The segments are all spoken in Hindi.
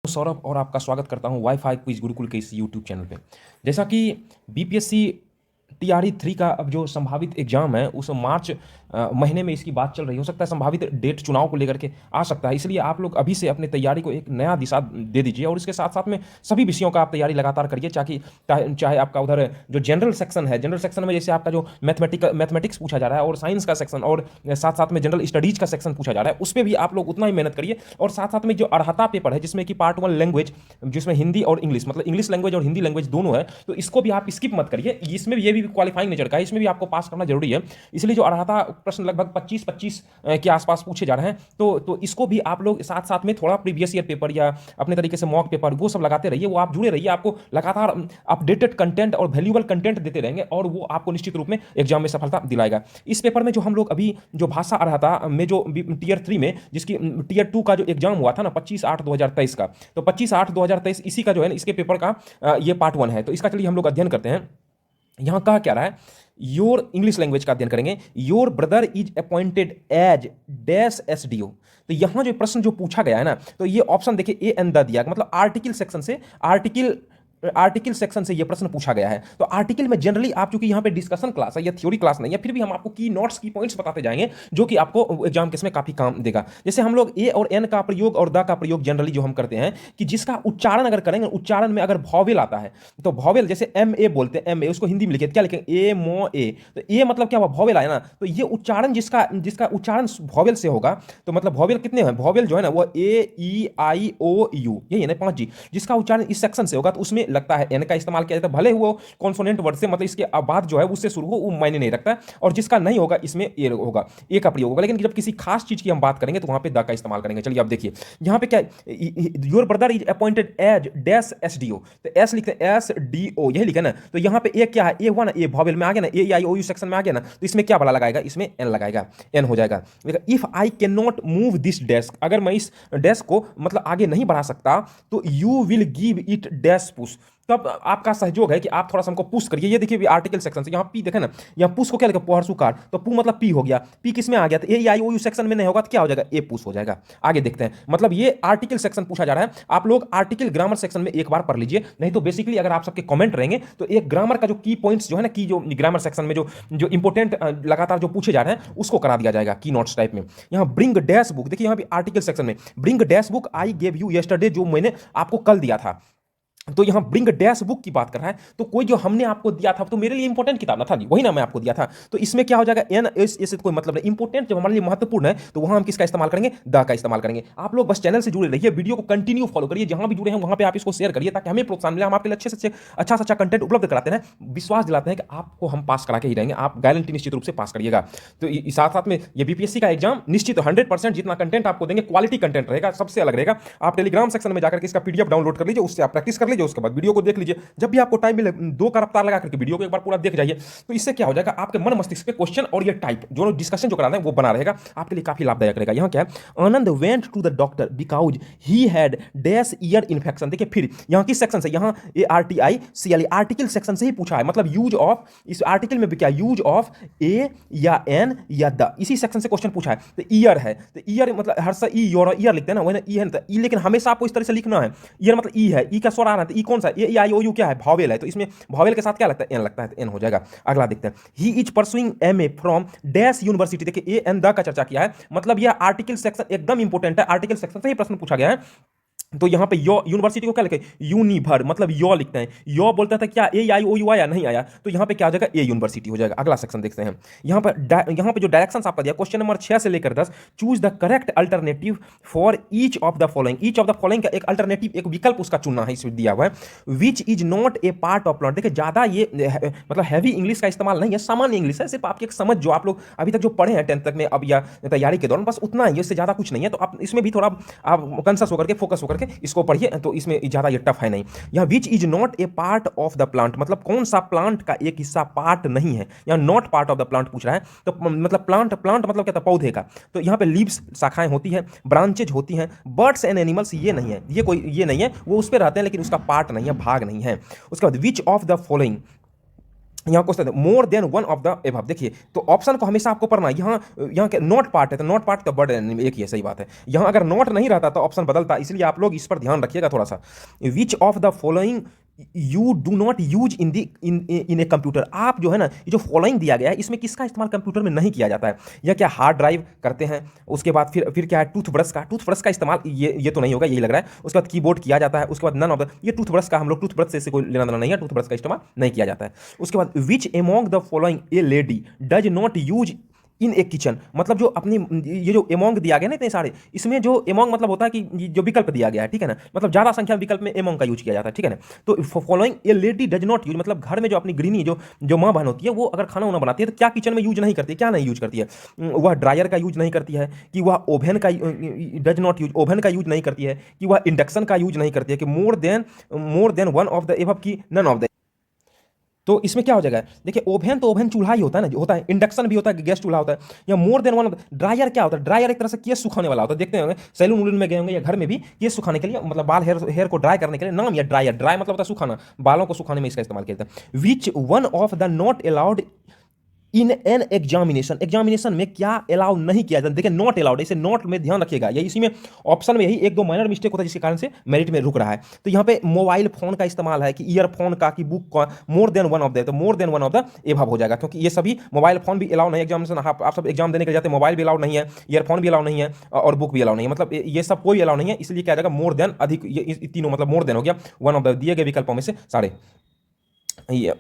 सौरभ और आपका स्वागत करता हूं वाईफाई क्विज गुरुकुल के इस यूट्यूब चैनल पे। जैसा कि बीपीएससी टीआरई 3 का अब जो संभावित एग्जाम है उस मार्च महीने में इसकी बात चल रही हो सकता है संभावित डेट चुनाव को लेकर के आ सकता है, इसलिए आप लोग अभी से अपनी तैयारी को एक नया दिशा दे दीजिए और इसके साथ साथ में सभी विषयों का आप तैयारी लगातार करिए, चाहे आपका उधर जो जनरल सेक्शन है, जनरल सेक्शन में जैसे आपका जो मैथमेटिक्स पूछा जा रहा है और साइंस का सेक्शन और साथ साथ में जनरल स्टडीज का सेक्शन पूछा जा रहा है, उस पर भी आप लोग उतना ही मेहनत करिए। और साथ साथ में जो अर्हता पेपर है जिसमें कि पार्ट 1 लैंग्वेज, जिसमें हिंदी और इंग्लिश मतलब इंग्लिश लैंग्वेज और हिंदी लैंग्वेज दोनों है, तो इसको भी आप स्किप मत करिए। इसमें भी ये भी क्वालिफाइंग नेचर का है, इसमें भी आपको पास करना जरूरी है। इसलिए जो अर्हता प्रश्न लगभग 25 के आसपास पूछे जा रहे हैं, तो इसको भी आप लोग साथ साथ में थोड़ा प्रीवियस ईयर पेपर या अपने तरीके से मॉक पेपर वो सब लगाते रहिए, वो आप जुड़े रहिए, आपको लगातार अपडेटेड कंटेंट और वैल्यूएबल कंटेंट देते रहेंगे और वो आपको निश्चित रूप में एग्जाम में सफलता दिलाएगा। इस पेपर में जो हम लोग अभी जो भाषा अर्हता में जो टीयर 3 में जिसकी टीयर 2 का जो एग्जाम हुआ था ना 25/8/2023 का, तो 25/8/2023 इसी का जो है इसके पेपर का ये पार्ट 1 है। तो इसका चलिए हम लोग अध्ययन करते हैं। यहां कहा क्या रहा है, योर इंग्लिश लैंग्वेज का अध्ययन करेंगे। Your brother is appointed as dash SDO. तो यहां जो प्रश्न जो पूछा गया है ना, तो ये ऑप्शन देखिए ए एन द दिया, मतलब आर्टिकल सेक्शन से ये प्रश्न पूछा गया है। तो आर्टिकल में जनरली आप चूंकि यहां पे डिस्कशन क्लास है या थ्योरी क्लास नहीं है, फिर भी हम आपको की नोट्स की पॉइंट्स बताते जाएंगे जो कि आपको एग्जाम केस में काफी काम देगा। जैसे हम लोग ए और एन का प्रयोग और द का प्रयोग जनरली जो हम करते हैं कि जिसका उच्चारण अगर करेंगे, उच्चारण में अगर वॉवेल आता है तो वॉवेल जैसे एम ए बोलते हैं, एम ए उसको हिंदी में लिखे क्या लिखेंगे ए मो ए, तो ए मतलब क्या हुआ वॉवेल आया ना, तो ये उच्चारण जिसका उच्चारण वॉवेल से होगा, तो मतलब वॉवेल कितने हैं, वॉवेल जो है ना वो ए ई आई ओ यू यही है ना 5 जी, जिसका उच्चारण इस सेक्शन से होगा तो उसमें लगता है एन का इस्तेमाल किया जाता है, भले वो कॉन्सोनेंट वर्ड से मतलब इसके बाद जो है उससे शुरू हो वो मायने नहीं रखता है, और जिसका नहीं होगा इसमें ए होगा, ए का प्रयोग होगा। लेकिन जब किसी खास चीज की हम बात करेंगे तो वहां पे द का इस्तेमाल करेंगे। चलिए आप देखिए यहां पे क्या, your brother is appointed as dash SDO, तो एस लिखते हैं एस डी ओ यही लिखा ना, तो यहां पे ए क्या है, ए हुआ ना, ए वॉवेल में आ गया ना, ए आई ओ यू सेक्शन में आ गया ना, तो इसमें क्या वाला लगाएगा, इसमें एन लगाएगा, एन हो जाएगा। If I can not move this desk, अगर मैं इस डेस्क को मतलब आगे नहीं बढ़ा सकता तो you will give it dash push, तब आपका सहयोग है कि आप थोड़ा सा हमको पुश करिए। ये देखिए आर्टिकल सेक्शन से यहाँ पी देखे ना, यहाँ पुश को क्या लिखा पुहरसू कार, तो पू मतलब पी हो गया, पी किस में आ गया, तो ए आई ओ यू सेक्शन में नहीं होगा तो क्या हो जाएगा, ए पुश हो जाएगा। आगे देखते हैं, मतलब ये आर्टिकल सेक्शन पूछा जा रहा है, आप लोग आर्टिकल ग्रामर सेक्शन में एक बार पढ़ लीजिए, नहीं तो बेसिकली अगर आप सबके कमेंट रहेंगे तो एक ग्रामर का जो की पॉइंट्स जो है ना, की जो ग्रामर सेक्शन में जो इंपॉर्टेंट लगातार जो पूछे जा रहे हैं उसको करा दिया जाएगा की नोट्स टाइप में। यहाँ ब्रिंग डैश बुक, देखिए यहाँ भी आर्टिकल सेक्शन में bring dash book I gave you yesterday, जो मैंने आपको कल दिया था, तो यहां ब्रिंग डैश बुक की बात कर रहा है, तो कोई जो हमने आपको दिया था तो मेरे लिए इंपॉर्टेंट किताब ना था, वही ना मैं आपको दिया था, तो इसमें क्या हो जाएगा एन एस से कोई मतलब नहीं, इंपॉर्टेंट जब हमारे लिए महत्वपूर्ण है तो वहां हम किसका इस्तेमाल करेंगे, द का इस्तेमाल करेंगे। आप लोग बस चैनल से जुड़े रहिए, वीडियो को कंटिन्यू फॉलो करिए, जहां भी जुड़े हैं वहां पे आप इसको शेयर करिए ताकि हमें प्रोत्साहन मिले, हम आपके लिए अच्छे से अच्छा से अच्छा कंटेंट उपलब्ध कराते हैं, विश्वास दिलाते हैं कि आपको हम पास करा के ही रहेंगे, आप गारंटी निश्चित रूप से पास करिएगा। तो साथ साथ में ये बीपीएससी का एग्जाम निश्चित 100% जितना कंटेंट आपको देंगे क्वालिटी कंटेंट रहेगा, सबसे अलग रहेगा। आप टेलीग्राम सेक्शन में जाकर के इसका पीडीएफ डाउनलोड कर लीजिए, उससे आप प्रैक्टिस कर लीजिए, उसके बाद वीडियो को देख लीजिए, जब भी आपको टाइम मिले 2 का रफ्तार लगा करके वीडियो को एक बार पूरा देख जाइए, तो इससे क्या हो जाएगा, आपके मन मस्तिष्क पे क्वेश्चन और ये टाइप जो डिस्कशन जो कराना है वो बना रहेगा, आपके लिए काफी लाभदायक रहेगा। यहां क्या है, Anand went to the doctor because he had dash ear infection. देखिए फिर यहां किस सेक्शन से, यहां A R T I C L article section से ही पूछा है, मतलब यूज ऑफ, इस आर्टिकल में भी क्या यूज ऑफ ए या एन या द, इसी सेक्शन से क्वेश्चन पूछा है। तो ईयर है, तो ईयर मतलब हर सा ई योर ईयर लिखते हैं ना, वही ना ई है ना, ई, लेकिन हमेशा आपको इस तरह से लिखना है, ईयर मतलब ई है, ई का स्वर आ रहा है, तो ई कौन सा, ए आई ओ यू क्या है, वॉवेल है, तो इसमें वॉवेल के साथ क्या लगता है, एन लगता है, तो एन हो जाएगा। अगला देखते हैं, he is pursuing MA from dash university, देखिए ए एन द का चर्चा किया है, मतलब यह आर्टिकल सेक्शन एकदम इंपॉर्टेंट है, आर्टिकल सेक्शन से ही प्रश्न पूछा गया है। तो यहां पे यो यूनिवर्सिटी को क्या लिखे, यूनिभर मतलब यो लिखते हैं, यो बोलता था क्या ए आई ओ यू आया नहीं आया, तो यहां पे क्या हो जाएगा, ए यूनिवर्सिटी हो जाएगा। अगला सेक्शन देखते हैं, यहां पे जो डायरेक्शंस आपका दिया क्वेश्चन नंबर 6 से लेकर 10, choose the correct alternative for each of the following, each of the following का एक अल्टरनेटिव एक विकल्प उसका चुनना है, इसमें दिया हुआ है। Which is not a part of plot, देखिए ज्यादा ये मतलब हैवी इंग्लिश का इस्तेमाल नहीं है, सामान्य इंग्लिश है, सिर्फ आपकी एक समझ जो आप लोग अभी तक जो पढ़े हैं 10th तक में अब या तैयारी के दौरान, बस उतना ही, इससे ज्यादा कुछ नहीं है। तो आप इसमें भी थोड़ा आप कंसस होकर के फोकस होकर के इसको पढ़िए, तो इसमें ज़्यादा ये टफ है नहीं। यहाँ which is not a part of the plant, मतलब कौन सा प्लांट का एक हिस्सा पार्ट नहीं है, यहाँ not part of the plant पूछ रहा है, तो मतलब प्लांट मतलब क्या था, पौधे का, तो यहाँ पे लीव्स शाखाएं होती है, ब्रांचेज होती हैं, बर्ड्स एंड एनिमल्स ये नहीं है, ये नहीं है, वो उस पर रहते हैं लेकिन उसका पार्ट नहीं है, भाग नहीं है। उसके बाद विच ऑफ द फॉलोइंग यहाँ question more than one of the above. देखिए तो ऑप्शन को हमेशा आपको पढ़ना है। यहाँ के नॉट पार्ट है तो नॉट पार्ट तो वर्ड एक ही है, सही बात है। यहाँ अगर नॉट नहीं रहता तो ऑप्शन बदलता, इसलिए आप लोग इस पर ध्यान रखिएगा थोड़ा सा। Which of the following you do not use in a computer. आप जो है ना, ये जो फॉलोइंग दिया गया है इसमें किसका इस्तेमाल कंप्यूटर में नहीं किया जाता है? या क्या हार्ड ड्राइव करते हैं, उसके बाद फिर क्या है, टूथब्रश का इस्तेमाल, ये तो नहीं होगा, यही लग रहा है। उसके बाद कीबोर्ड किया जाता है, उसके बाद नन ऑफ द, ये टूथब्रश का हम लोग टूथब्रश से कोई लेना देना नहीं है, टूथब्रश का इस्तेमाल नहीं किया जाता है। उसके बाद विच among the following A lady does not use in A kitchen. मतलब जो अपनी ये जो एमोंग दिया गया ना इतने सारे, इसमें जो एमोंग मतलब होता है कि जो विकल्प दिया गया है, ठीक है ना, मतलब ज्यादा संख्या में विकल्प में एमोंग का यूज किया जाता है, ठीक है ना। तो following A lady does not use, मतलब घर में जो अपनी गृहिणी जो माँ बहन होती है वो अगर खाना वाना बनाती है तो क्या किचन में यूज नहीं करती है, क्या नहीं यूज करती है? वह ड्रायर का यूज नहीं करती है, कि वह ओवन का डज नॉट यूज ओवन का यूज नहीं करती है, कि वह इंडक्शन का यूज नहीं करती है, कि मोर than one of the above की नन ऑफ द। तो इसमें क्या हो जाएगा? देखिए ओवन तो ओवन चूल्हा ही होता है ना, होता है, इंडक्शन भी होता है, गैस चूल्हा होता है। या मोर देन वन, ड्रायर क्या होता है? ड्रायर एक तरह से केस सुखाने वाला होता है। देखते होंगे सैलून उलून में गए होंगे या घर में भी केस सुखाने के लिए, मतलब बाल हेयर को ड्राई करने के लिए नाम या ड्रायर। ड्राई मतलब होता है सुखाना, बालों को सुखाने में इसका इस्तेमाल किया जाता है। Which one of the not allowed in an examination में क्या अलाउ नहीं किया जाता? देखिए नॉट अलाउड, इसे नॉट में ध्यान रखिएगा, यही इसी में ऑप्शन में यही एक दो माइनर मिस्टेक होता है जिसके कारण से मेरिट में रुक रहा है। तो यहाँ पे मोबाइल फोन का इस्तेमाल है, कि ईयरफोन का, कि बुक का, more than one of the, तो more than one of the above हो जाएगा, क्योंकि ये सभी मोबाइल फोन भी अलाउ नहीं है एग्जामिनेशन। आप सब एग्जाम देने के लिए जाते हैं, मोबाइल भी अलाउ नहीं है, ईयरफोन भी अलाउ नहीं है, और बुक भी अलाउ नहीं है, मतलब ये सब कोई अलाउ नहीं है, इसलिए क्या जाएगा मोर देन, अधिक, ये तीनों मतलब मोर देन हो गया वन ऑफ द दिए गए विकल्पों में से सारे।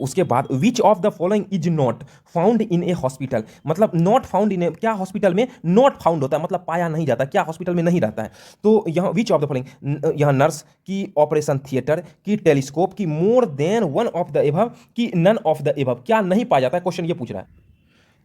उसके बाद which of the following is not found in A hospital, मतलब नॉट फाउंड इन ए, क्या हॉस्पिटल में नॉट फाउंड होता है, मतलब पाया नहीं जाता, क्या हॉस्पिटल में नहीं रहता है? तो यहाँ विच ऑफ द फॉलोइंग, यहाँ नर्स की, ऑपरेशन थिएटर की, टेलीस्कोप की, मोर than one of the above की, नन ऑफ द एबव, क्या नहीं पाया जाता है? क्वेश्चन ये पूछ रहा है।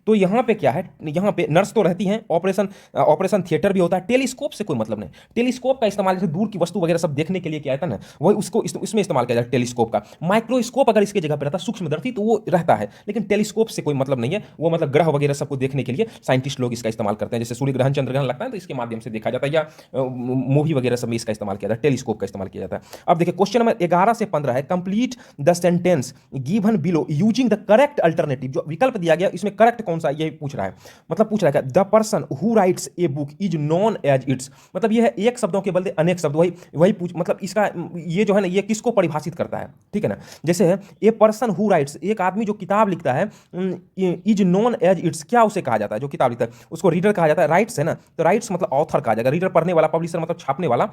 तो यहाँ पे क्या है, यहाँ पे नर्स तो रहती हैं, ऑपरेशन थिएटर भी होता है, टेलीस्कोप से कोई मतलब नहीं। टेलीस्कोप का इस्तेमाल जैसे दूर की वस्तु वगैरह सब देखने के लिए किया जाता है ना, वही उसको इसमें इस्तेमाल किया जाता है टेलीस्कोप का। माइक्रोस्कोप अगर इसके जगह पर रहता, सूक्ष्मदर्शी, तो वो रहता है, लेकिन टेलीस्कोप से कोई मतलब नहीं है, वो मतलब ग्रह वगैरह सबको देखने के लिए साइंटिस्ट लोग इसका इस्तेमाल करते हैं। जैसे सूर्य ग्रहण चंद्र ग्रहण लगता है तो इसके माध्यम से देखा जाता है, या मूवी वगैरह सब में इसका इस्तेमाल किया जाता है, टेलीस्कोप का इस्तेमाल किया जाता है। अब देखिए क्वेश्चन नंबर 11 से 15 है, complete the sentence given below using the correct alternative. जो विकल्प दिया गया इसमें करेक्ट कौन सा, यही पूछ रहा है। मतलब पूछ रहा है the person who writes a book is known as its, मतलब ये है एक शब्दों के बदले अनेक शब्द, वही पूछ, मतलब इसका ये जो है ना, ये किसको परिभाषित करता है, ठीक है ना। जैसे है ए पर्सन हु राइट्स, एक आदमी जो किताब लिखता है, इज नॉन एज इट्स, क्या उसे कहा जाता है? जो किताब लिखता है उसको रीडर कहा जाता है। राइट्स है ना, तो राइट्स मतलब ऑथर कहा जाएगा, रीडर पढ़ने वाला, पब्लिशर मतलब छापने वाला,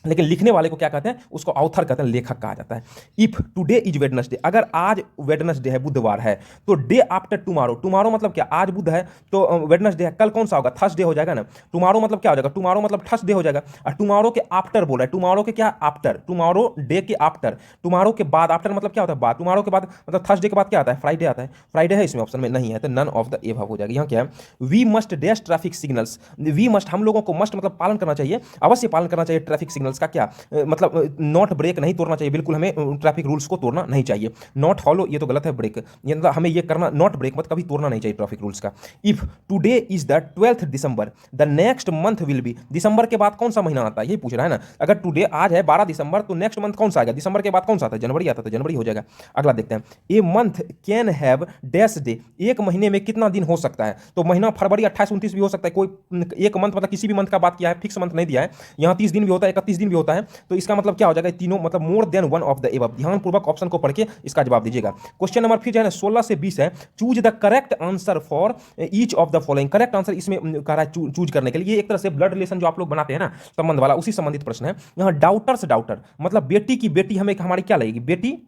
लेकिन लिखने वाले को क्या कहते हैं? उसको ऑथर कहते हैं, लेखक कहा जाता है। इफ टुडे इज वेडनेसडे, अगर आज वेडनेसडे है, बुधवार है, तो डे आफ्टर टुमारो, टुमारो मतलब क्या? आज बुध है तो वेडनेसडे है, कल कौन सा होगा? थर्सडे हो जाएगा ना। टुमारो मतलब क्या हो जाएगा? टुमारो मतलब थर्सडे हो जाएगा। और टुमारो के आफ्टर बोला है, टुमारो के क्या? आफ्टर, टुमारो डे के आफ्टर, टुमारो के बाद, आफ्टर मतलब क्या होता है? बाद, टुमारो के बाद मतलब थर्सडे के बाद क्या आता है? फ्राइडे आता है। फ्राइडे है इसमें ऑप्शन में नहीं है, तो नन ऑफ द एबव हो जाएगा। यहाँ क्या है? We must dash traffic signals, we must, हम लोगों को मस्ट मतलब पालन करना चाहिए, अवश्य पालन करना चाहिए ट्रैफिक सिग्नल्स का। क्या मतलब नॉट ब्रेक नहीं तोड़ना चाहिए, बिल्कुल हमें ट्रैफिक रूल्स को तोड़ना नहीं चाहिए। नॉट फॉलो ये तो गलत है, ब्रेक ये मतलब हमें ये करना, नॉट ब्रेक मतलब कभी तोड़ना नहीं चाहिए ट्रैफिक रूल्स का। If today is the 12th December, the next month will be, दिसंबर के बाद कौन सा महीना आता है ये पूछ रहा है ना। अगर टुडे आज है 12 दिसंबर, तो नेक्स्ट मंथ कौन सा आएगा? दिसंबर के बाद कौन सा आता है? जनवरी आता है, तो जनवरी हो जाएगा। अगला देखते हैं, a month can have dash day, एक महीने में कितना दिन हो सकता है? तो महीना फरवरी 28 29 भी हो सकता है, कोई एक मंथ मतलब किसी भी मंथ का बात किया है, फिक्स मंथ नहीं दिया है। यहाँ 30 दिन भी होता है, 31 दिन भी होता है, तो इसका मतलब क्या हो जाएगा? तीनों मतलब मोर than one of the above. ध्यानपूर्वक ऑप्शन को पढ़ के इसका जवाब दीजिएगा। क्वेश्चन नंबर फिर जो है ना 16 से 20 है, choose the correct answer for each of the following. Correct answer इसमें कह रहा है चूज करने के लिए, ये एक तरह से ब्लड रिलेशन जो आप लोग बनाते हैं ना, संबंध वाला, उसी संबंधित प्रश्न है। यहाँ डाउटर्स, डाउटर मतलब बेटी की बेटी हमें हमारी क्या लगेगी? बेटी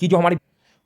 की जो हमारी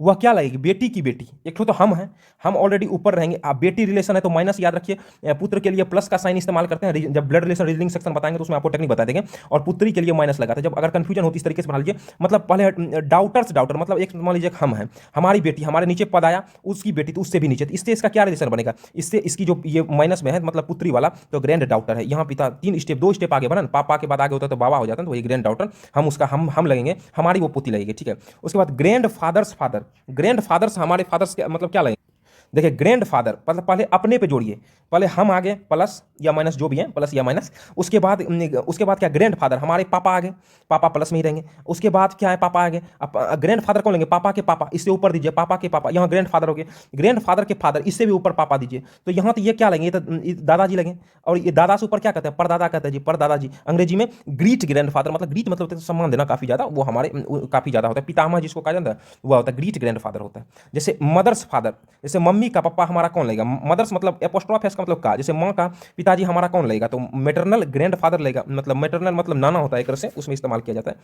वह क्या लगेगी? बेटी की बेटी। एक तो हम हैं, हम ऑलरेडी ऊपर रहेंगे। आप बेटी रिलेशन है तो माइनस याद रखिए, पुत्र के लिए प्लस का साइन इस्तेमाल करते हैं। जब ब्लड रिलेशन रीजनिंग सेक्शन बताएंगे तो उसमें आपको टेक्निक बता देंगे। और पुत्री के लिए माइनस लगाते हैं। जब अगर कंफ्यूजन होती इस तरीके से बना लीजिए, मतलब पहले डाउटर्स, डाउटर मतलब एक मान लीजिए हम हैं, हमारी बेटी, हमारे नीचे पद आया, उसकी बेटी तो उससे भी नीचे, इससे इसका क्या रिलेशन बनेगा? इससे इसकी जो ये माइनस में है मतलब पुत्री वाला, तो ग्रैंड डाउटर है। यहाँ पिता 2 स्टेप आगे बढ़ा, पापा के बाद आगे होता है तो बाबा हो जाता है, तो वही ग्रैंड डाउटर, हम उसका हम लगेंगे, हमारी वो पुत्री लगेगी, ठीक है। उसके बाद grandfather's father, grandfather's हमारे फादर्स के मतलब क्या लगेंगे? देखिए ग्रैंड फादर मतलब पहले अपने पे जोड़िए, पहले हम आगे प्लस या माइनस जो भी है, प्लस या माइनस, उसके बाद क्या ग्रैंड फादर हमारे पापा आगे, पापा प्लस में ही रहेंगे। उसके बाद क्या है पापा आगे, ग्रैंड फादर कौन लेंगे, पापा के पापा, इससे ऊपर दीजिए पापा के पापा, यहाँ ग्रैंड फादर हो गए, ग्रैंड फादर के फादर, इससे भी ऊपर पापा दीजिए। तो यहाँ तो ये क्या लेंगे, ये दादाजी लगे, और ये दादा से ऊपर क्या कहते हैं, परदादा कहते हैं जी, परदादाजी। अंग्रेजी में ग्रीट ग्रैंड फादर, मतलब ग्रीट मतलब होता है सम्मान देना काफी ज्यादा, वो हमारे काफी ज्यादा होता है, पितामह जिसको कहा जाता है वह होता है ग्रीट ग्रैंड फादर होता है। जैसे मदर्स फादर, जैसे मम्मी का पापा हमारा कौन लेगा, मदर्स मतलब एपोस्ट्रोफ है इसका मतलब का, जैसे माँ का पिताजी हमारा कौन लेगा, तो मैटरनल ग्रैंड फादर लेगा, मतलब मैटरनल मतलब नाना होता है एक तरह से, उसमें इस्तेमाल किया जाता है।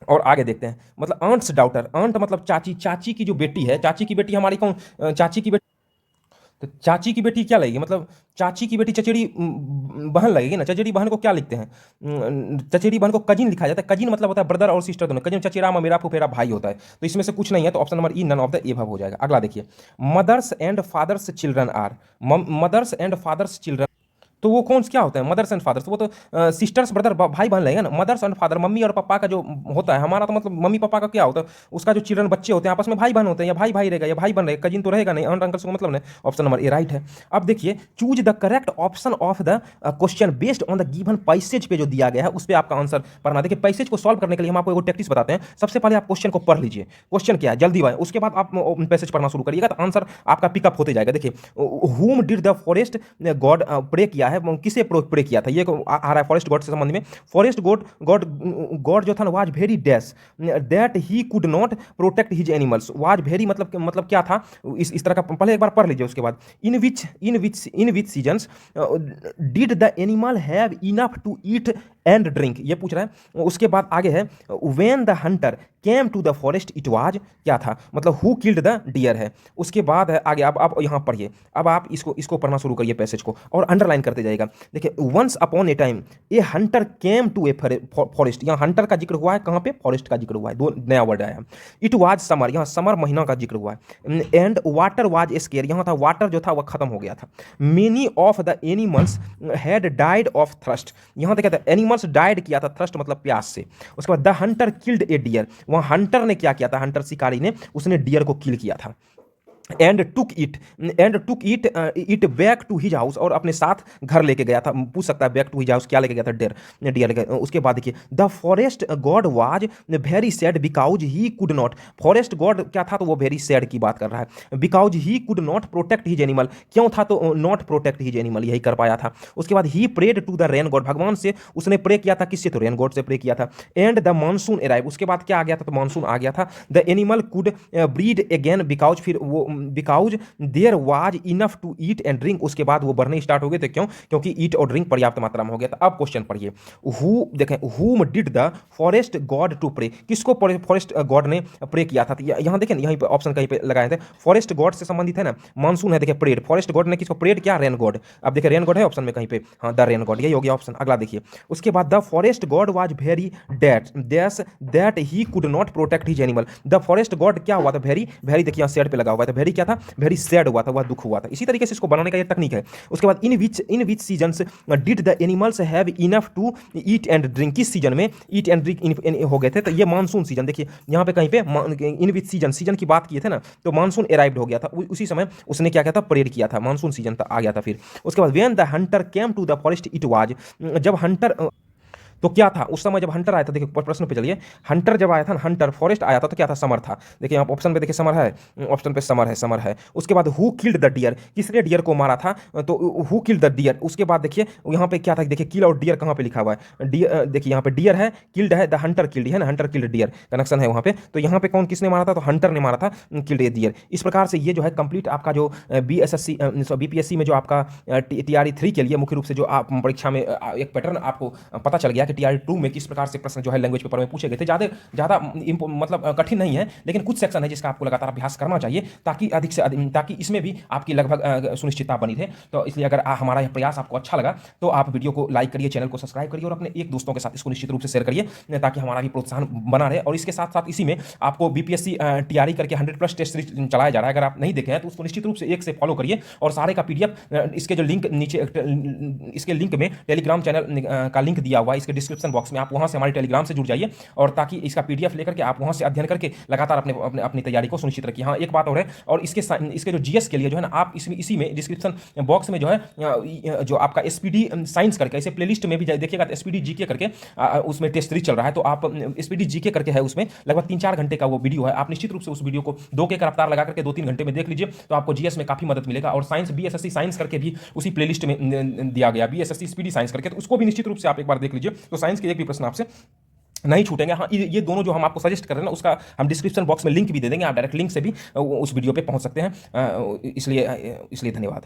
और आगे देखते हैं, मतलब आंट्स डाउटर, आंट मतलब चाची, चाची की जो बेटी है, चाची की बेटी हमारी कौन, चाची की बेटी, तो चाची की बेटी क्या लगेगी, मतलब चाची की बेटी चचेरी बहन लगेगी ना। चचेरी बहन को क्या लिखते हैं, चचेरी बहन को कजिन लिखा जाता है। कजिन मतलब होता है ब्रदर और सिस्टर दोनों, कजिन चचेरा मेरा फुफेरा भाई होता है। तो इसमें से कुछ नहीं है, तो option number E none of the above हो जाएगा। अगला देखिए, mothers and fathers children are, mothers and fathers children, तो वो कौन क्या होता है, मदर्स एंड फादर्स, वो तो सिस्टर्स ब्रदर भाई बहन लगेगा ना। मदर्स एंड फादर मम्मी और पापा का जो होता है, हमारा तो मतलब मम्मी पापा का क्या होता है, उसका जो चिल्ड्रन बच्चे होते हैं आपस में भाई बहन होते हैं, या भाई भाई रहेगा या भाई बहन रहेगा, कजिन तो रहेगा नहीं, आंट अंकल से मतलब नहीं। ऑप्शन नंबर ए राइट है। अब देखिए, choose the correct option of the question based on the given passage पे जो दिया गया है उस पर आपका आंसर पढ़ना। देखिए पैसेज को सॉल्व करने के लिए हम आपको एक टैक्टिस बताते हैं। सबसे पहले आप क्वेश्चन को पढ़ लीजिए, क्वेश्चन क्या है जल्दी भाई, उसके बाद आप पैसेज पढ़ना शुरू करिएगा तो आंसर आपका पिकअप होते जाएगा। देखिए, whom did the forest god pray किया है, किसे प्रे किया था, ये आ रहा है फॉरेस्ट गॉड से संबंध में। फॉरेस्ट गॉड गॉड गॉड जो था ना, was very dash that he could not protect his animals, was very मतलब क्या था, इस तरह का पहले एक बार पढ़ लीजिए। उसके बाद in which seasons did the animal have enough to eat and drink, ये पूछ रहा है। उसके बाद आगे है, when the hunter came to the forest it was, क्या था, मतलब हु किल्ड द डियर है। उसके बाद है आगे, अब यहाँ पढ़िए, अब आप इसको पढ़ना शुरू करिए पैसेज को, और अंडरलाइन करते जाइएगा। देखिए, once upon a time a hunter came to a forest, यहाँ हंटर का जिक्र हुआ है, कहाँ पे, फॉरेस्ट का जिक्र हुआ है, दो नया वर्ड आया। इट वाज समर, यहाँ समर महीना का जिक्र हुआ है। एंड वाटर वाज स्केयर, यहाँ था वाटर जो था वह खत्म हो गया था। Many of the animals had died of thrust, यहाँ तक कहता है एनिमल्स डाइड किया था, थ्रस्ट मतलब प्यास से। उसके बाद the hunter killed a deer, वहाँ हंटर ने क्या किया था, हंटर शिकारी ने, उसने डियर को किल किया था। And took it back to his house, और अपने साथ घर लेके गया था। पूछ सकता है बैक टू हिज हाउस क्या लेके गया था, डियर। उसके बाद देखिए, the forest God was very sad because he could not, forest God क्या था, तो वो वेरी सैड की बात कर रहा है। Because he could not protect his animal, क्यों था, तो नॉट प्रोटेक्ट हिज एनिमल, यही कर पाया था। उसके बाद ही prayed to the rain god, भगवान से उसने प्रे किया था, किससे, तो रेन गॉड से प्रे किया था। एंड द मानसून अराइव, उसके बाद क्या आ गया था, तो मानसून आ गया था। The animal could breed again because, फिर वो because there was enough to eat and drink, उसके बाद वो बढ़ने स्टार्ट हो गए थे, क्यों, क्योंकि ईट और ड्रिंक पर्याप्त मात्रा में हो गया था। अब क्वेश्चन पढ़िए, हु देखें, whom did the forest god to pray, किसको फॉरेस्ट गॉड ने प्रे किया था, यहाँ देखें, यहीं पे ऑप्शन कहीं पे लगाए थे, फॉरेस्ट गॉड से संबंधित है ना, मानसून है, देखिए प्रेड, फॉरेस्ट गॉड ने किसको प्रेड किया, रेन गॉड। अब देखिए रेन गॉड है ऑप्शन में कहीं पे, हाँ द रेन गॉड, यही हो गया ऑप्शन। अगला देखिए, उसके बाद the forest God was very that he could not protect his animal, the forest God क्या हुआ था, वेरी वेरी, देखिए यहाँ सैड पे लगा हुआ था, वेरी क्या था, वेरी सैड हुआ था, वह दुख हुआ था। इसी तरीके से इसको बनाने का ये तकनीक है। उसके बाद in which seasons did the animals have enough to eat and drink, किस सीजन में ईट एंड ड्रिंक हो गए थे, तो ये मानसून सीजन। देखिए यहाँ पे कहीं पे इन विच सीजन की बात किए थे ना, तो मानसून अराइव्ड हो गया था, उसी समय उसने क्या किया था, परेड किया था, मानसून सीजन आ गया था। फिर उसके बाद when the hunter came to the forest it was, जब हंटर, तो क्या था उस समय जब हंटर आया था, देखिए प्रश्न पे चलिए, हंटर जब आया था, हंटर फॉरेस्ट आया था, तो क्या था, समर था। देखिए यहाँ ऑप्शन पे देखिए समर है, ऑप्शन पे समर है। उसके बाद हु किल्ड द डियर, किसने डियर को मारा था, तो हु किल्ड द डियर। उसके बाद देखिए यहाँ पे क्या था, देखिए किल और डियर कहाँ पे लिखा हुआ है, डियर, देखिए यहाँ पे डियर है, किल्ड है, द हंटर किल्ड है ना, हंटर किल्ड डियर कनेक्शन है वहाँ पे। तो यहाँ पे कौन किसने मारा था, तो हंटर ने मारा था, किल्ड डियर। इस प्रकार से ये जो है कंप्लीट आपका जो BPSC में जो आपका TRE 3 के लिए मुख्य रूप से जो आप परीक्षा में एक पैटर्न आपको पता चल गया कि TRE 2 में किस प्रकार से प्रश्न जो है लैंग्वेज पेपर में पूछे गए थे। ज़्यादा मतलब कठिन नहीं है, लेकिन कुछ सेक्शन है जिसका आपको लगातार अभ्यास करना चाहिए, ताकि अधिक से अधिक, ताकि इसमें भी आपकी लगभग सुनिश्चितता बनी रहे। तो इसलिए अगर हमारा यह प्रयास आपको अच्छा लगा तो आप वीडियो को लाइक करिए, चैनल को सब्सक्राइब करिए और अपने एक दोस्तों के साथ इसको निश्चित रूप से शेयर करिए, ताकि हमारा भी प्रोत्साहन बना रहे। और इसके साथ साथ इसी में आपको BPSC TRE करके 100+ टेस्ट सीरीज चलाया जा रहा है, अगर आप नहीं देखे हैं तो उसको निश्चित रूप से एक से फॉलो करिए। और सारे का PDF इसके जो लिंक नीचे, इसके लिंक में टेलीग्राम चैनल का लिंक दिया हुआ है, इसके डिस्क्रिप्शन बॉक्स में, आप वहां से हमारे टेलीग्राम से जुड़ जाइए और ताकि इसका पीडीएफ लेकर के आप वहां से अध्ययन करके लगातार अपनी तैयारी को सुनिश्चित रखिए। हाँ, एक बात और है, और इसके जो जीएस के लिए जो है ना, आप इसी में डिस्क्रिप्शन बॉक्स में जो है जो आपका एसपीडी साइंस करके, ऐसे प्लेलिस्ट में भी देखिएगा तो एसपीडी जीके करके उसमें टेस्ट सीरीज चल रहा है, तो आप एसपीडी जीके करके है, उसमें लगभग 3-4 घंटे का वो वीडियो है। आप निश्चित रूप से उस वीडियो को 2 के रफ्तार लगा करके 2-3 घंटे में देख लीजिए, तो आपको जीएस में काफी मदद मिलेगा। और साइंस बीएसएससी साइंस करके भी उसी प्लेलिस्ट में दिया गया, बीएसएससी स्पीडी साइंस करके, तो उसको भी निश्चित रूप से आप एक बार देख लीजिए, तो साइंस के एक भी प्रश्न आपसे नहीं छूटेंगे। हाँ, ये दोनों जो हम आपको सजेस्ट कर रहे हैं ना, उसका हम डिस्क्रिप्शन बॉक्स में लिंक भी दे देंगे, आप डायरेक्ट लिंक से भी उस वीडियो पे पहुंच सकते हैं। इसलिए धन्यवाद।